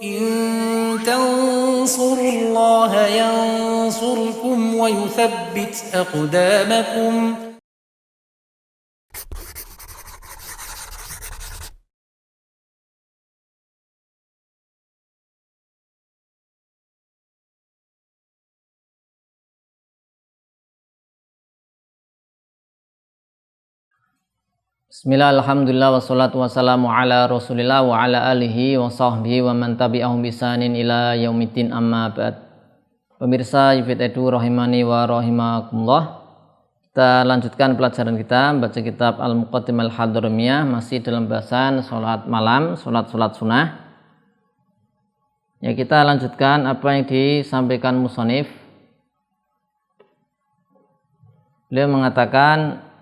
إن تنصروا الله ينصركم ويثبت أقدامكم. Bismillah, alhamdulillah, wassalatu wassalamu ala rasulillah wa ala alihi wa sahbihi wa man tabi'ahum bisanin ila yaumiddin, amma ba'd. Pemirsa Yufid Edu rahimani wa rahimakumullah, kita lanjutkan pelajaran kita baca kitab Al-Muqaddimah Al-Hadramiyah, masih dalam bahasan sholat malam, sholat sunnah. Ya, kita lanjutkan apa yang disampaikan musonif. Beliau mengatakan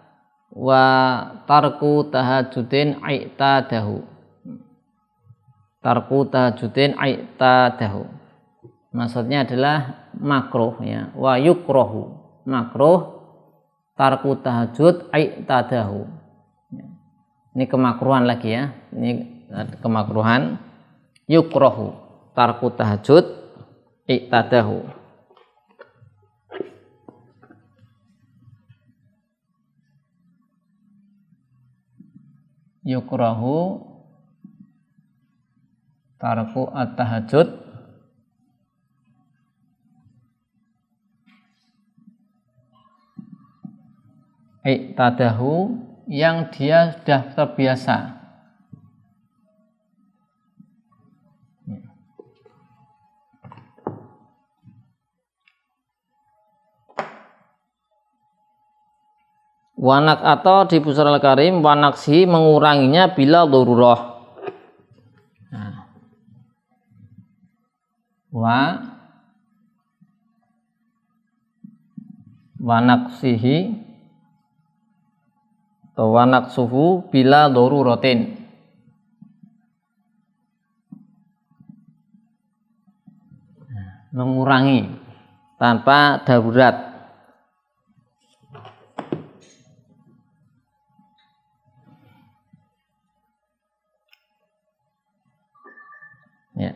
wa tarku tahajudin ai'tadahu. Tarku tahajudin ai'tadahu maksudnya adalah makruh, ya. Wa yukrohu, makruh tarku tahajud ai'tadahu. Ini kemakruhan lagi, ya. Ini kemakruhan. Yukrohu tarku tahajud ai'tadahu. Yukrahu tarku at-tahajud i'tadahu, yang dia sudah terbiasa. Wanak atau di Busar Al-Karim, wanaksi menguranginya bila darurah. Nah. Wanaksihi atau wanaksuhu bila daruratin. Mengurangi tanpa darurat. Ya.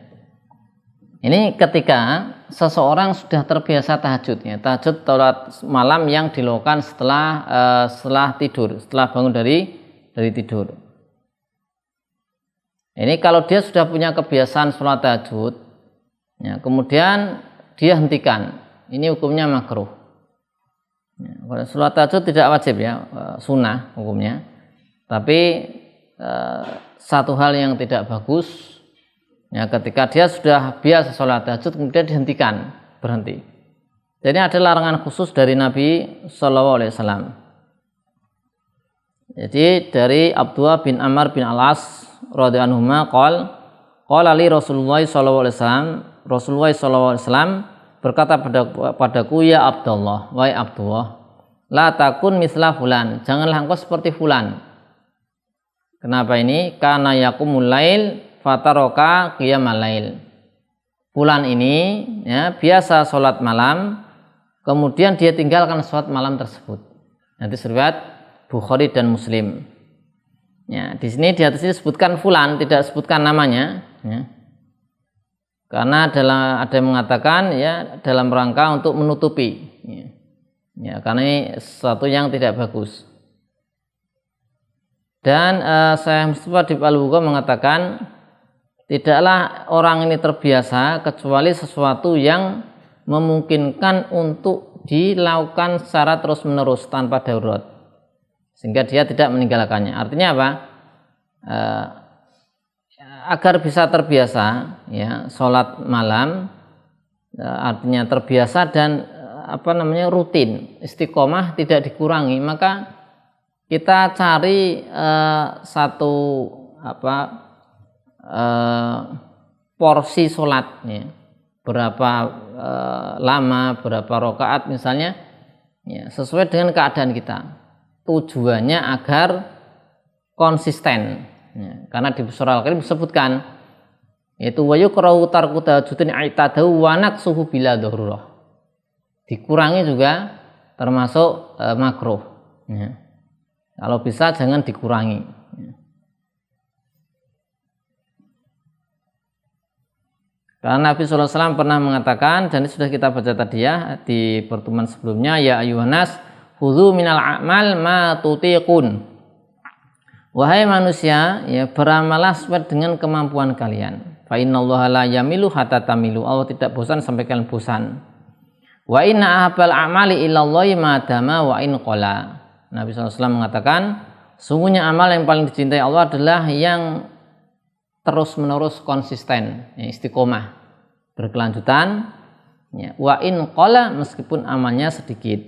Ini ketika seseorang sudah terbiasa tahajud, ya. Tahajud sholat malam yang dilakukan setelah tidur, setelah bangun dari tidur. Ini kalau dia sudah punya kebiasaan sholat tahajud, ya, kemudian dia hentikan, ini hukumnya makruh. Ya, sholat tahajud tidak wajib, ya, sunnah hukumnya. Tapi satu hal yang tidak bagus, ya, ketika dia sudah biasa sholat tahajud kemudian dihentikan, berhenti. Jadi ada larangan khusus dari Nabi Shallallahu Alaihi Wasallam. Jadi dari Abdullah bin Amr bin Al-As radhiyallahu anhu qala li Rasulullah Shallallahu Alaihi Wasallam, Rasulullah Shallallahu Alaihi Wasallam berkata padaku, ya Abdullah, wahai Abdullah, la takun misla fulan, janganlah engkau seperti fulan. Kenapa ini? Karena yaqumul lail fataroka qiyamal lail. Fulan ini, ya, biasa sholat malam, kemudian dia tinggalkan sholat malam tersebut. Nanti riwayat Bukhari dan Muslim. Ya, di sini di atas ini disebutkan fulan, tidak disebutkan namanya, ya. Karena ada yang mengatakan, ya, dalam rangka untuk menutupi, ya. Ya, karena ini sesuatu yang tidak bagus. Dan Syekh Mustafa di Al-Bugha mengatakan, tidaklah orang ini terbiasa kecuali sesuatu yang memungkinkan untuk dilakukan secara terus-menerus tanpa darurat, sehingga dia tidak meninggalkannya. Artinya apa? Agar bisa terbiasa, ya, sholat malam, artinya terbiasa dan rutin, istiqomah, tidak dikurangi, maka kita cari satu porsi sholatnya, berapa lama, berapa rakaat misalnya, ya, sesuai dengan keadaan kita. Tujuannya agar konsisten, ya, karena di surah Al-Karim disebutkan, yaitu wa yukrahu tarku tahajudin i'tadahu wa naqsuhu bila darurah. Dikurangi juga termasuk makruh, ya. Kalau bisa jangan dikurangi. Karena Nabi SAW pernah mengatakan, dan ini sudah kita baca tadi ya di pertemuan sebelumnya, ya ayyuhanas khudzu minal a'mal ma tutiqun. Wahai manusia, ya beramalah sesuai dengan kemampuan kalian. Fa innallaha la yamilu hatta tamilu. Allah tidak bosan sampai kalian bosan. Wa inna ahabbal a'mali ilallahi ma dama wa in qala. Nabi SAW mengatakan, sungguhnya amal yang paling dicintai Allah adalah yang terus-menerus konsisten, ya, istiqomah, berkelanjutan, ya, wa in qala, meskipun amalnya sedikit.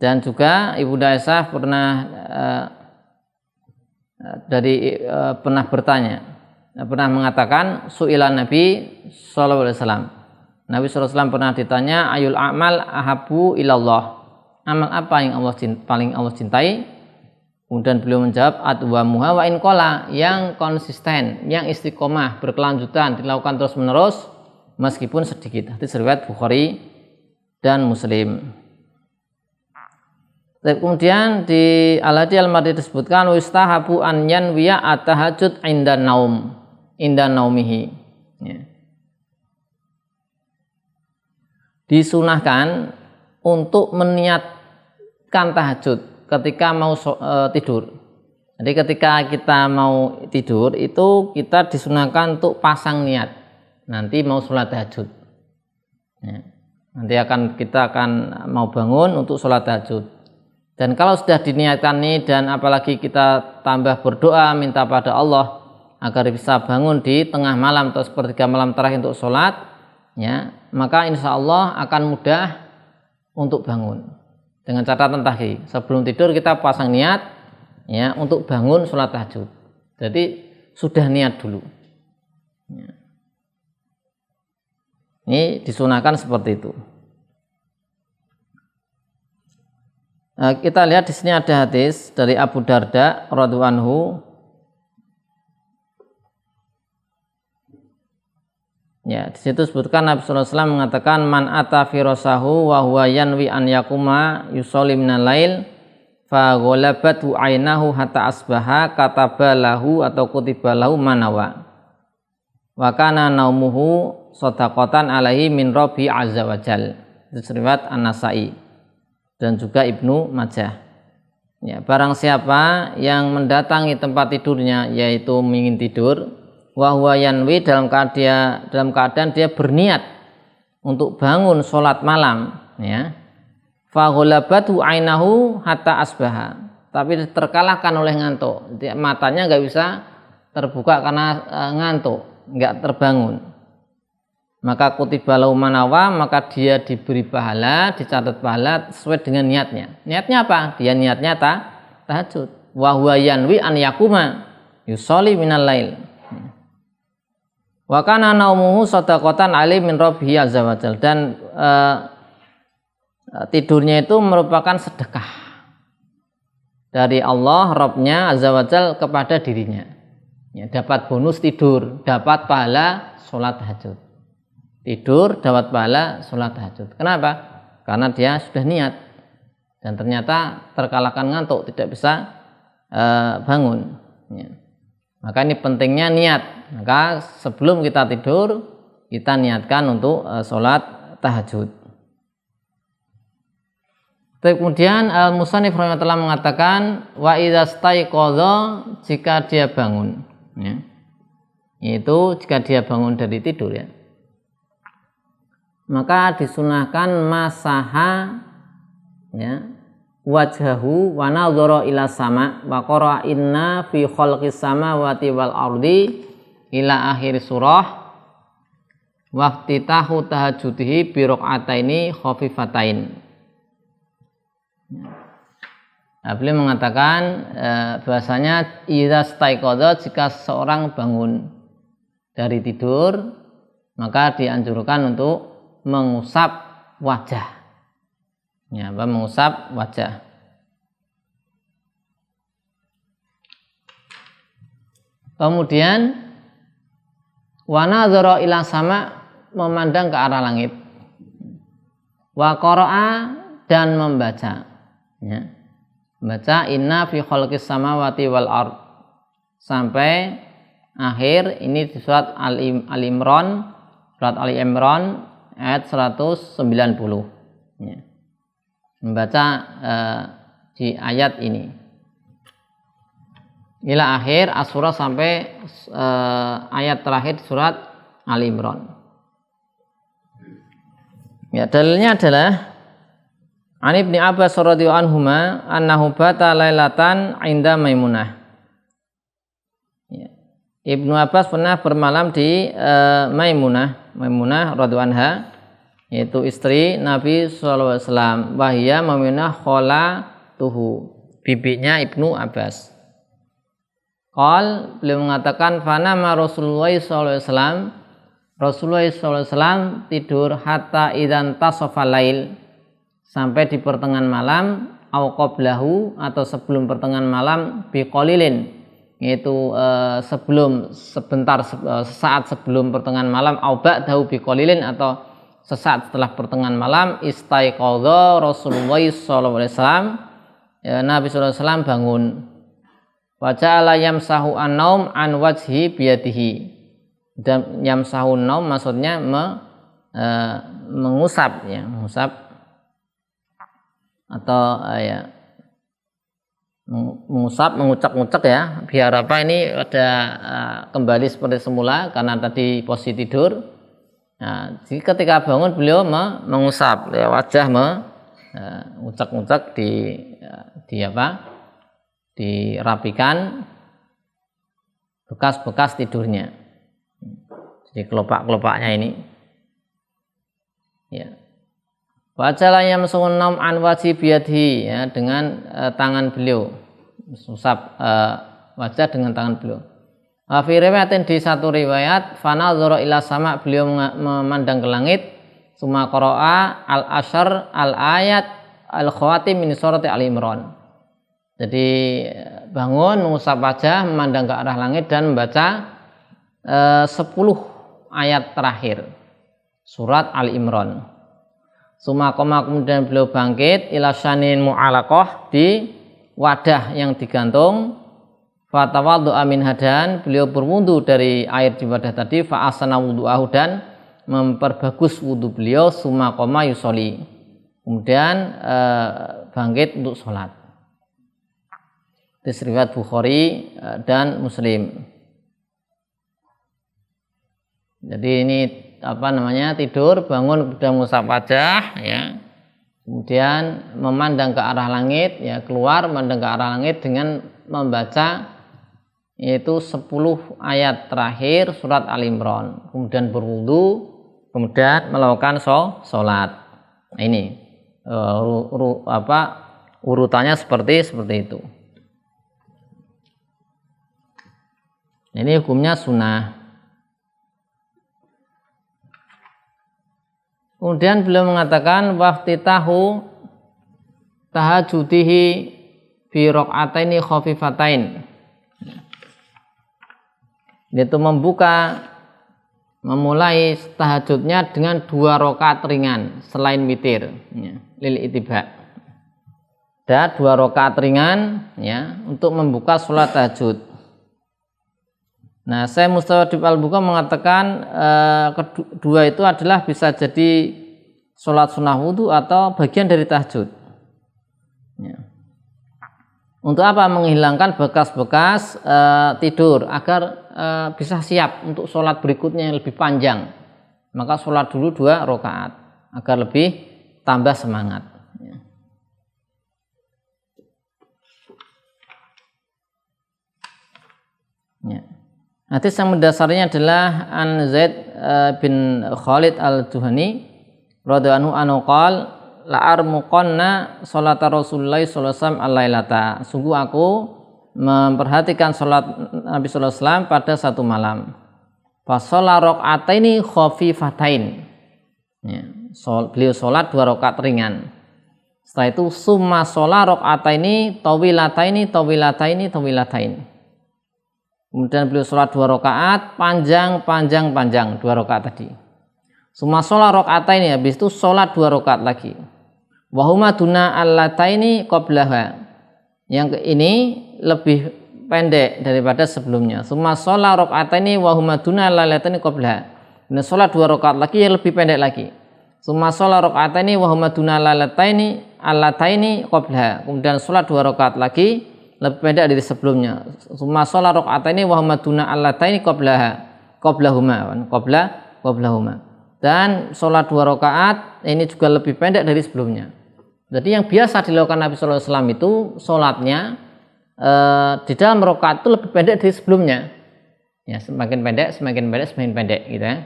Dan juga Ibu Aisyah pernah bertanya, pernah mengatakan su'ila Nabi sallallahu alaihi wasallam. Nabi sallallahu alaihi wasallam pernah ditanya, ayul a'mal ahabu ilallah. Amal apa yang paling Allah cintai? Kemudian beliau menjawab, adwamuha wa in qala, yang konsisten, yang istiqomah, berkelanjutan, dilakukan terus-menerus meskipun sedikit. Hadis riwayat Bukhari dan Muslim. Kemudian di Al-Hadi Al-Mardi disebutkan wistahabu an yanwiya at-tahajjud inda naumihi. Ya. Disunahkan untuk meniatkan tahajud ketika mau tidur. Jadi ketika kita mau tidur itu kita disunahkan untuk pasang niat. Nanti mau sholat tahajud. Ya. Nanti kita akan mau bangun untuk sholat tahajud. Dan kalau sudah diniatkan ini dan apalagi kita tambah berdoa minta pada Allah agar bisa bangun di tengah malam atau sepertiga malam terakhir untuk sholat, ya, maka insya Allah akan mudah untuk bangun. Dengan catatan tadi, sebelum tidur kita pasang niat, ya, untuk bangun sholat tahajud. Jadi sudah niat dulu. Ya. Ini disunahkan seperti itu. Nah, kita lihat di sini ada hadis dari Abu Darda radhiyallahu anhu. Ya, di situ sebutkan Nabi sallallahu alaihi wasallam mengatakan man ata firasahu wa huwa yanwi an yakuma yusolli minal lail fa ghalabatu ainahu hatta asbaha kataba lahu atau kutiba lahu manawa wa kana naumuhu shadaqatan alaihi min rabbi azza wajal. Itu riwayat An-Nasa'i dan juga Ibnu Majah. Ya, barang siapa yang mendatangi tempat tidurnya yaitu ingin tidur, wa huwa yanwi dalam keadaan dia berniat untuk bangun sholat malam, ya, fa ghulabatu ainahu hatta asbaha, tapi terkalahkan oleh ngantuk, matanya nggak bisa terbuka karena ngantuk, nggak terbangun, maka kutiba lahu manawa, maka dia diberi pahala, dicatat pahala sesuai dengan niatnya. Niatnya apa? Dia niatnya tahajud. Wa huwa yanwi an yakuma yusolli minal lail. Wa kana naumuhu shadaqatan alaihi min rabbihi azza wajal, dan tidurnya itu merupakan sedekah dari Allah Rabbnya azza wajal kepada dirinya. Ya, dapat bonus tidur, dapat pahala sholat tahajud. Tidur dapat pahala sholat tahajud. Kenapa? Karena dia sudah niat dan ternyata terkalahkan ngantuk, tidak bisa bangun. Ya. Maka ini pentingnya niat. Maka sebelum kita tidur kita niatkan untuk sholat tahajud. Kemudian Al-Musannif rahimahullah mengatakan wa idza staiqadha, jika dia bangun, ya. Itu jika dia bangun dari tidur, ya, maka disunahkan masaha, ya, wajhahu wa nadhara ila sama wa qara inna fi khalqis samawati wal ardi ila akhir surah waftitahu tahajjudihi bi raq'ataini khafifatain. Nah, beliau mengatakan bahasanya idza staiqadha, jika seorang bangun dari tidur maka dianjurkan untuk mengusap wajah. Ya, mengusap wajah. Kemudian wa nadhara ila sama, memandang ke arah langit. Wa qara'a, dan membaca, ya, membaca inna fi khalqis samawati wal ard sampai akhir ini di surat Al-Imran, surat Ali Imran ayat 190. Ya. Membaca di ayat ini ila akhir as-surah sampai ayat terakhir surat Ali Imran. Ya, dalilnya adalah An Ibnu Abbas radhiyallahu anhuma annahu bata lailatan 'inda Maimunah. Ya. Ibnu Abbas pernah bermalam di Maimunah radhiyallahu anha, yaitu istri Nabi sallallahu alaihi wasallam, wahia Maimunah khalatuhu, bibinya Ibnu Abbas. Beliau mengatakan fanama Rasulullah sallallahu alaihi wasallam, Rasulullah sallallahu alaihi wasallam tidur hatta idzan tasafa lail, sampai di pertengahan malam, au qablahu atau sebelum pertengahan malam, biqalilin, yaitu sesaat sebelum pertengahan malam, au ba'dahu biqalilin atau sesaat setelah pertengahan malam, istaiqadha Rasulullah sallallahu alaihi wasallam, Nabi sallallahu alaihi wasallam bangun. Wa ja'ala yamsahu an-naum an wajhi biyadihi. Dan yamsahu an-naum maksudnya mengusap, ya, mengusap atau mengusap, mengucak-ngucak, ya, biar apa ini ada kembali seperti semula karena tadi posisi tidur. Nah, jadi ketika bangun beliau mengusap, ya, wajah mengucak-ngucak dirapikan bekas-bekas tidurnya, jadi kelopak-kelopaknya ini, ya. Wajalah yamsuhun naum an wajhi biyadihi, ya, dengan tangan beliau, usap wajah dengan tangan beliau. Fi riwayatin, di satu riwayat, fanadzara ila sama, beliau memandang ke langit, summa qara'a al-asyar al-ayat al-khawatim min surati Al-Imran. Jadi bangun, mengusap wajah, memandang ke arah langit dan membaca 10 ayat terakhir surat Al-Imran. Sumakoma, kemudian beliau bangkit ila syanin mu'alaqah, di wadah yang digantung. Fatawaddu amin hadan, beliau berwudu dari air di wadah tadi. Fa'asana wudu'ahu, dan memperbagus wudu beliau. Sumakoma yusoli, kemudian bangkit untuk sholat. Riwayat Bukhari dan Muslim. Jadi ini tidur, bangun, kemudian mengusap wajah, ya, kemudian memandang ke arah langit, ya, keluar memandang ke arah langit dengan membaca yaitu 10 ayat terakhir surat Al-Imran, kemudian berwudu, kemudian melakukan sholat. Nah, ini urutannya seperti itu. Ini hukumnya sunnah. Kemudian beliau mengatakan waftitahu tahajjudihi fi raq'ataini khafifatain, yaitu memulai tahajudnya dengan 2 rakaat ringan selain witir, ya, lil itiba. Dan 2 rakaat ringan, ya, untuk membuka sholat tahajud. Nah, saya Mustawdib Al-Bukhari mengatakan kedua itu adalah bisa jadi sholat sunnah wudu atau bagian dari tahajud. Ya. Untuk apa? Menghilangkan bekas-bekas tidur agar bisa siap untuk sholat berikutnya yang lebih panjang. Maka sholat dulu 2 rakaat agar lebih tambah semangat. Ya. Ya. Hadis yang mendasarnya adalah an Zaid bin Khalid al-Juhani radhiyallahu anhu qala la armuqanna salat Rasulullah sallallahu alaihi wasallam al-lailata. Sungguh aku memperhatikan salat Nabi sallallahu alaihi wasallam pada satu malam. Fa shalla raq'ataini khafifatain. Ya, beliau salat 2 rakaat ringan. Setelah itu summa shalla raq'ataini tawilataini. Kemudian beliau sholat 2 rakaat panjang 2 rakaat tadi. Summa sholat rakaat ini, habis itu sholat 2 rakaat lagi. Wahuma duna allataini qablaha. Yang ini lebih pendek daripada sebelumnya. Summa sholat rakaataini wa huma duna lailataini qabla. Dan sholat 2 rakaat lagi yang lebih pendek lagi. Summa sholat rakaataini wa huma duna lailataini allataini qabla. Kemudian sholat 2 rakaat lagi lebih pendek dari sebelumnya. Summa sholat rakaataini wa huma duna allataini qablahuma. Dan sholat 2 rakaat ini juga lebih pendek dari sebelumnya. Jadi yang biasa dilakukan Nabi Sallallahu Alaihi Wasallam itu sholatnya di dalam rakaat itu lebih pendek dari sebelumnya. Ya, semakin pendek gitu ya.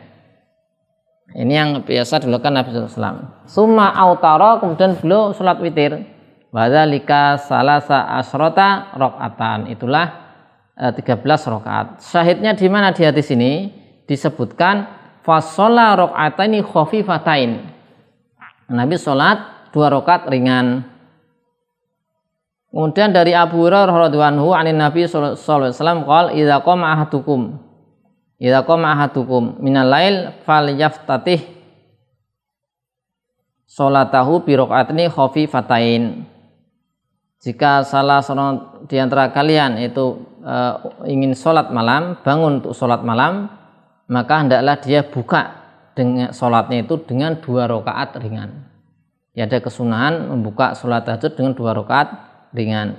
Ini yang biasa dilakukan Nabi Sallallahu Alaihi Wasallam. Summa autara, kemudian beliau sholat witir. Wadzalika salasa asrota rakaatan. Itulah 13 rakaat. Syahidnya di mana di hadis ini disebutkan fasola rakaataini khafifatain. Nabi sholat 2 rakaat ringan. Kemudian dari Abu Hurairah radhiyallahu anhu Nabi sallallahu alaihi wasallam qala idza qama ahadukum minal lail falyaftatih sholatahu bi rakaataini khafifatain. Jika salah seorang di antara kalian itu ingin sholat malam, bangun untuk sholat malam, maka hendaklah dia buka dengan sholatnya itu dengan 2 rakaat ringan. Ya, ada kesunahan membuka sholat tahajud dengan 2 rakaat ringan.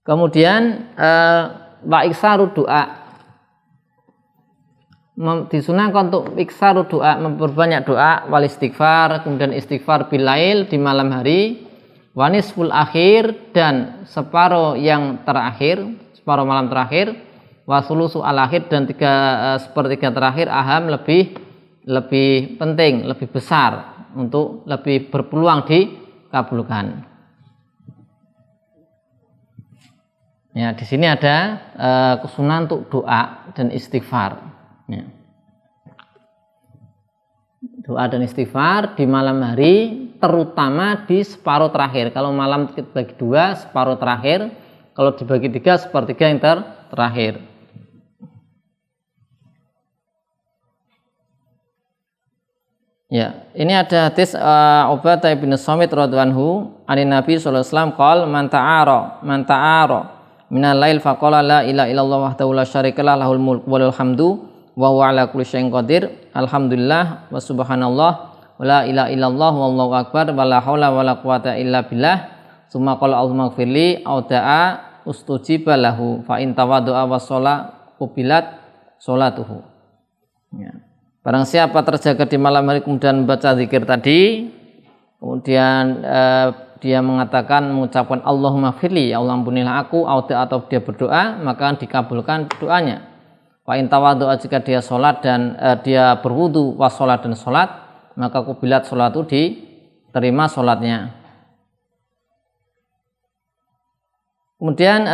Kemudian wa iksaru doa, disunahkan untuk iksaru doa, memperbanyak doa, wal istighfar, kemudian istighfar bilail di malam hari, wa nisful akhir, dan separuh yang terakhir, separuh malam terakhir, wa sulusu al akhir, dan 1/3 terakhir aham lebih penting, lebih besar, untuk lebih berpeluang dikabulkan. Ya, di sini ada kesunahan untuk doa dan istighfar. Ya. Doa dan istighfar di malam hari, terutama di separuh terakhir. Kalau malam dibagi 2, separuh terakhir. Kalau dibagi 3, 1/3 yang terakhir. Ya, ini ada hadis Ubadah bin Samit radhiyallahu anhu, ani Nabi sallallahu alaihi wasallam qol man ta'ara minal lail faqala la ilaha illallah wahdahu la syarikalah lahul mulku wa lahul hamdu wa huwa ala kulli syai'in qadir alhamdulillah wa subhanallah wa la ilaha illallah wallahu akbar wa la haula wa la quwata illa billah summa qala Allahumma ighfirli aw da'a ustujiba lahu fa in tawaddu'a wa shalla qubilat sholatuhu. Ya. Barang siapa terjaga di malam hari kemudian membaca zikir tadi, kemudian dia mengucapkan Allahumma firli, ya Allah ampunilah aku, atau dia berdoa, maka dikabulkan doanya. Wa in tawaddu'a, jika dia sholat dan dia berwudu was sholat dan sholat, maka kubilat sholat itu diterima sholatnya. Kemudian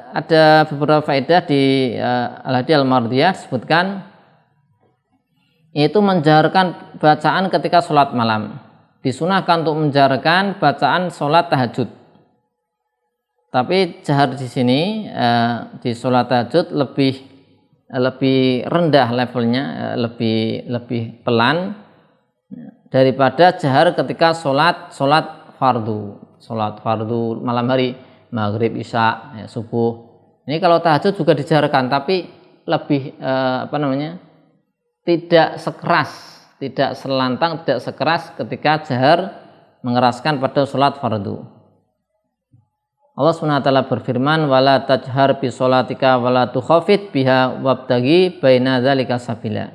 ada beberapa faedah di Al-Hadiyah Al-Mardiyah disebutkan, yaitu menjaharkan bacaan ketika sholat malam. Disunahkan untuk menjaharkan bacaan sholat tahajud. Tapi jahar di sini di sholat tahajud lebih rendah levelnya, lebih pelan daripada jahar ketika sholat fardu. Sholat fardu malam hari, maghrib, isya, ya, subuh. Ini kalau tahajud juga dijaharkan, tapi lebih tidak sekeras, tidak selantang, tidak sekeras ketika jahar mengeraskan pada sholat fardu. Allah SWT berfirman, wala tajhar bi sholatika wala tukhafit biha wabtagi baina dzalika sabila.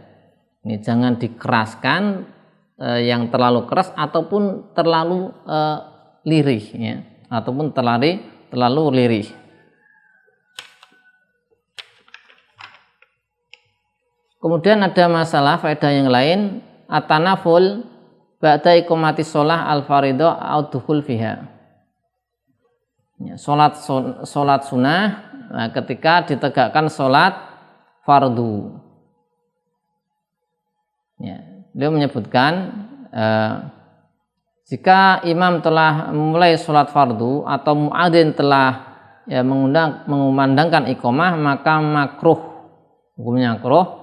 Ini jangan dikeraskan yang terlalu keras ataupun terlalu lirih, ya, ataupun terlalu lirih. Kemudian ada masalah faedah yang lain, at-tanaful ba'da iqamati shalah al-fardhu au dukhul fiha. Ya, salat sunnah ketika ditegakkan salat fardu. Ya, beliau menyebutkan jika imam telah memulai salat fardu atau muadzin telah mengumandangkan iqamah, maka makruh, hukumnya makruh,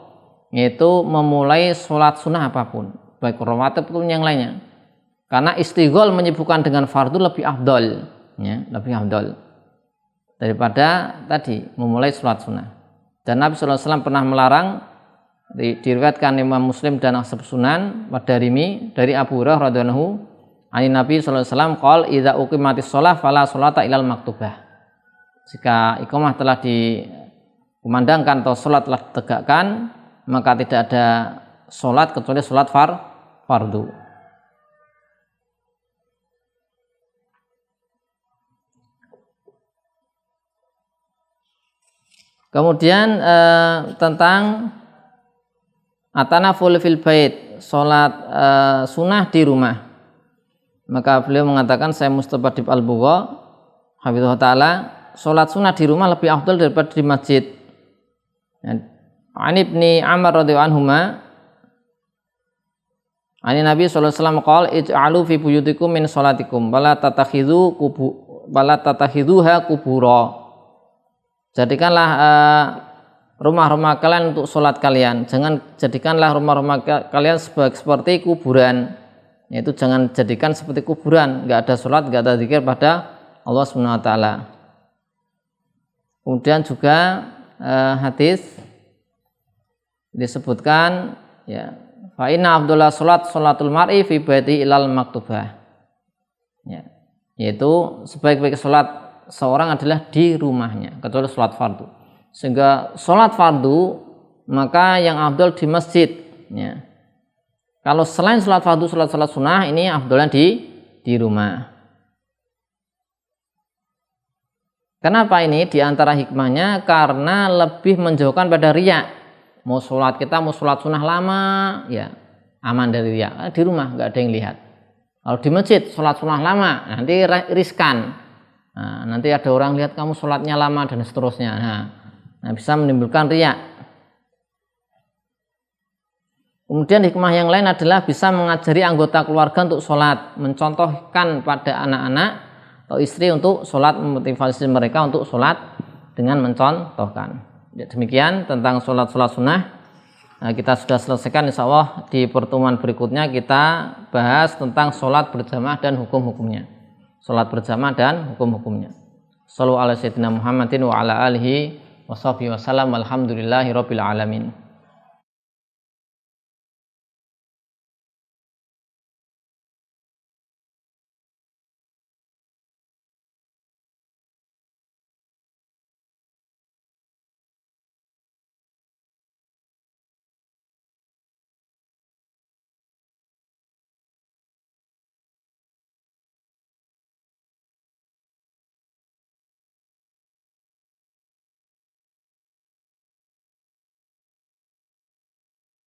yaitu memulai sholat sunnah apapun, baik rawatib ataupun yang lainnya, karena istighol menyibukkan dengan fardu lebih afdol, ya, lebih afdal daripada tadi memulai sholat sunnah. Dan Nabi SAW pernah melarang, diriwayatkan Imam Muslim dan Ashab Sunan Madarimi dari Abu Hurairah radhiyallahu anhu, Nabi SAW qol idza uqimatis shalah fala sholata ilal maktubah. Jika iqamah telah dikumandangkan atau sholat telah ditegakkan, maka tidak ada sholat kecuali sholat fardu. Kemudian tentang atanaful fil bait, sholat sunnah di rumah. Maka beliau mengatakan, saya Mustafadib Al-Bugha hafizahullah ta'ala, sholat sunnah di rumah lebih afdal daripada di masjid. An Ibni Amr radhiyallahu anhuma, ani Nabi sallallahu alaihi wasallam qala ij'alu fi buyutikum min sholatikum wala tattakhidhuha kubura. Jadikanlah rumah-rumah kalian untuk sholat kalian. Jangan jadikanlah rumah-rumah kalian seperti kuburan. Yaitu jangan jadikan seperti kuburan. Enggak ada sholat, enggak ada zikir pada Allah Subhanahu wa taala. Kemudian juga hadis disebutkan, ya, fa inna afdhalus sholatul mar'i fi baiti ilal maktubah. Ya, yaitu sebaik-baik sholat seorang adalah di rumahnya kecuali sholat fardu. Sehingga sholat fardu maka yang afdal di masjid, ya. Kalau selain sholat fardu, sholat sunnah, ini afdalnya di rumah. Kenapa ini? Di antara hikmahnya karena lebih menjauhkan pada riya. Mau sholat kita mau sholat sunnah lama, ya aman dari riya. Di rumah nggak ada yang lihat. Kalau di masjid sholat sunnah lama, nanti riskan. Nah, nanti ada orang lihat kamu sholatnya lama dan seterusnya. Nah, bisa menimbulkan riya. Kemudian hikmah yang lain adalah bisa mengajari anggota keluarga untuk sholat, mencontohkan pada anak-anak atau istri untuk sholat, memotivasi mereka untuk sholat dengan mencontohkan. Ya, demikian tentang sholat sunnah. Nah, kita sudah selesaikan, insya Allah di pertemuan berikutnya kita bahas tentang sholat berjamaah dan hukum-hukumnya. Sholat berjamaah dan hukum-hukumnya. Shallallahu ala sayyidina Muhammadin wa ala alihi wa sahbihi wa sallam. Alhamdulillahi rabbil alamin.